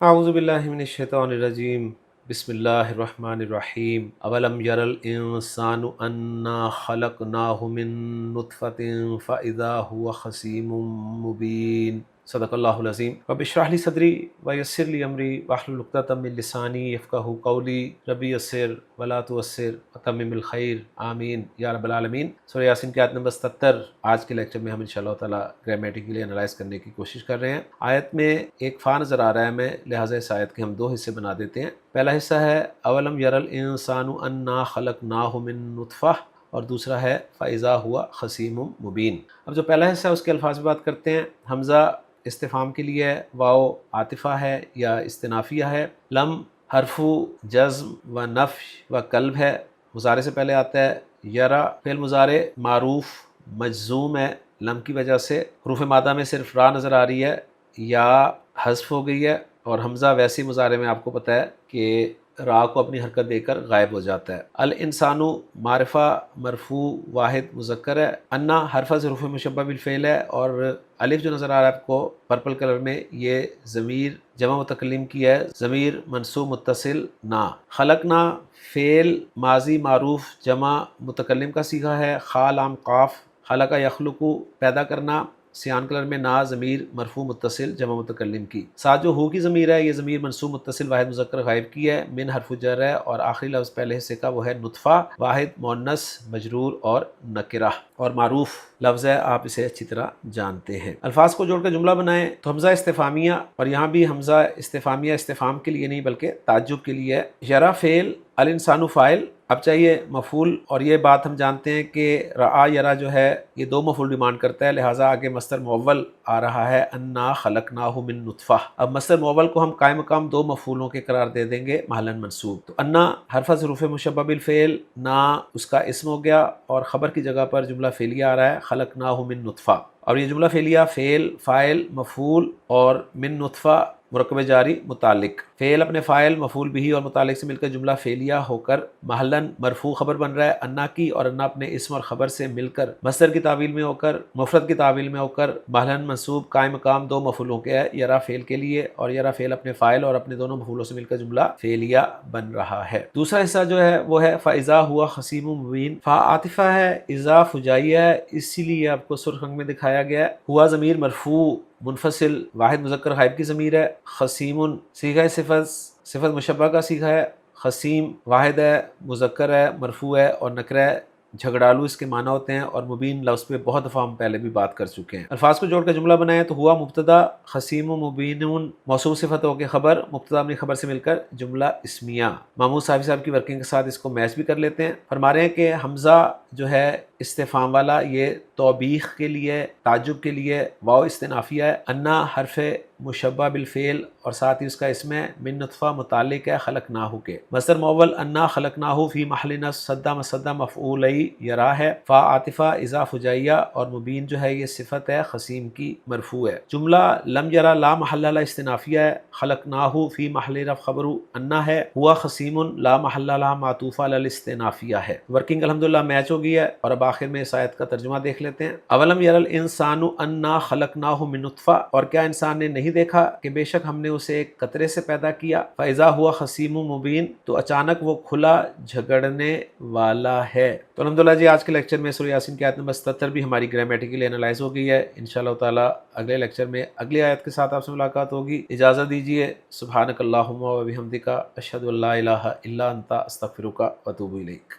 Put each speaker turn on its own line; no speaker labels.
اعوذ باللہ من الشیطان الرجیم، بسم اللہ الرحمن الرحیم۔ اولم یر الانسان انا خلقناہ من نطفۃ فاذا هو خصیم مبین۔ صدق اللہ العظیم۔ رب اشرح لی صدری ویسر لی امری واحلل عقدۃ من لسانی یفقہوا قولی، ربی یسر ولا تعسر وتمم الخیر، آمین یا رب العالمین۔ سورہ یاسین کی آیت نمبر 77 آج کے لیکچر میں ہم انشاءاللہ تعالیٰ گرامیٹیکلی انالائز کرنے کی کوشش کر رہے ہیں۔ آیت میں ایک فا نظر آ رہا ہے ہمیں، لہٰذا اس آیت کے ہم دو حصے بنا دیتے ہیں۔ پہلا حصہ ہے اولم یر الانسان انا خلقناہ من نطفہ، اور دوسرا ہے فاذا ہوا خصیم مبین۔ اب جو پہلا حصہ ہے اس کے الفاظ پہ بات کرتے ہیں۔ حمزہ استفہام کے لیے ہے، واو عاطفہ ہے یا استنافیہ ہے، لم حرف جزم و نفی و قلب ہے، مضارع سے پہلے آتا ہے۔ یرا فعل مضارع معروف مجزوم ہے لم کی وجہ سے، حروف مادہ میں صرف را نظر آ رہی ہے یا حذف ہو گئی ہے، اور حمزہ ویسی مضارع میں آپ کو پتہ ہے کہ را کو اپنی حرکت دے کر غائب ہو جاتا ہے۔ الانسانو معرفہ مرفوع واحد مذکر ہے، انا حرف حروف مشبہ بالفعل ہے، اور الف جو نظر آ رہا ہے آپ کو پرپل کلر میں، یہ ضمیر جمع متکلم کی ہے، ضمیر منصوب متصل نا۔ خلقنا فعل ماضی معروف جمع متکلم کا صیغہ ہے، خا لام قاف، خلق یخلقو پیدا کرنا، سیان کلر میں نا ضمیر مرفوع متصل جمع متکلم کی، ساتھ جو ہو کی ضمیر ہے یہ ضمیر منصوب متصل واحد مذکر غائب کی ہے، من حرف جر ہے، اور آخری لفظ پہلے حصے کا وہ ہے نطفہ، واحد مؤنث مجرور اور نکرہ، اور معروف لفظ ہے، آپ اسے اچھی طرح جانتے ہیں۔ الفاظ کو جوڑ کر جملہ بنائیں تو حمزہ استفہامیہ، اور یہاں بھی حمزہ استفہامیہ استفہام کے لیے نہیں بلکہ تعجب کے لیے ہے۔ یرا فعل، الانسان فاعل، اب چاہیے مفعول، اور یہ بات ہم جانتے ہیں کہ رعا یرا جو ہے یہ دو مفعول ڈیمانڈ کرتا ہے، لہٰذا آگے مصدر معول آ رہا ہے انا خلقناہ من نطفہ۔ اب مصدر معول کو ہم قائم مقام دو مفعولوں کے قرار دے دیں گے محلا منصوب، تو انا حرف حروف مشبہ بالفعل، نا اس کا اسم ہو گیا، اور خبر کی جگہ پر جملہ فعلیہ آ رہا ہے خلقناہ من نطفہ، اور یہ جملہ فعلیہ فعل فاعل مفعول اور من نطفہ مرکب جاری متعلق، فعل اپنے فاعل مفعول بھی اور متعلق سے مل کر جملہ فعلیہ ہو کر محلاً مرفوع خبر بن رہا ہے انا کی، اور انا اپنے اسم اور خبر سے مل کر مصدر کی تعویل میں ہو کر مفرد کی تعویل میں ہو کر محلاً منصوب قائم مقام دو مفعولوں کے ہے، یرا فعل کے لیے، اور یرا فعل اپنے فاعل اور اپنے دونوں مفعولوں سے مل کر جملہ فعلیہ بن رہا ہے۔ دوسرا حصہ جو ہے وہ ہے فاذا ہوا خصیم مبین، فا عاطفہ ہے، اذا فجائیہ ہے، اسی لیے آپ کو سرخ رنگ میں دکھایا گیا ہے، ہوا ضمیر مرفوع منفصل واحد مذکر غائب کی ضمیر ہے، خصیم صیغہ صفت مشبہ کا صیغہ ہے، خصیم واحد ہے مذکر ہے مرفوع ہے، اور نکرہ ہے جھگڑالو اس کے معنی ہوتے ہیں، اور مبین لفظ پہ بہت دفعہ ہم پہلے بھی بات کر چکے ہیں۔ الفاظ کو جوڑ کر جملہ بنائیں تو ہوا مبتدا، خصیم مبین موصوف صفت ہو کے خبر، مبتدا اپنی خبر سے مل کر جملہ اسمیہ۔ محمود صاحب کی ورکنگ کے ساتھ اس کو میچ بھی کر لیتے ہیں۔ فرما رہے ہیں کہ حمزہ جو ہے استفہام والا یہ توبیخ کے لیے، تعجب کے لیے، واو استنافیہ ہے، انا حرف مشبہ بالفعل اور ساتھ ہی اس کا اسم ہے، من نطفہ متعلق ہے خلقناہ کے، مصدر معول انا خلقناہ فی محل نصب صدہ مصدہ مفعولی یرا ہے، فا عاطفہ اذا فجائیہ، اور مبین جو ہے یہ صفت ہے خصیم کی مرفوع ہے۔ جملہ لم یرا لا محل لها استنافیہ ہے، خلقناہ فی محل رفع خبر انا ہے، ہوا خصیم لا محل لها معطوفہ علی الاستنافیہ ہے۔ ورکنگ الحمدللہ میچ ہو گئی ہے، اور اب آخر میں اس آیت کا ترجمہ دیکھ لیتے ہیں۔ اولم یر الانسان انا خلقناہ من نطفہ، اور کیا انسان نے نہیں دیکھا کہ بے شک ہم نے اسے ایک قطرے سے پیدا کیا، فاذا ہوا خصیم مبین، تو اچانک وہ کھلا جھگڑنے والا ہے۔ تو الحمدللہ جی آج کے لیکچر میں سورہ یاسین کی آیت نمبر 77 بھی ہماری گرامیٹیکلی انالائز ہو گئی ہے۔ انشاءاللہ تعالی اگلے لیکچر میں اگلی آیت کے ساتھ آپ سے ملاقات ہوگی۔ اجازت دیجیے، سبحانک اللہم و بحمدک، اشہد ان لا الہ الا انت، استغفرک و اتوب الیک۔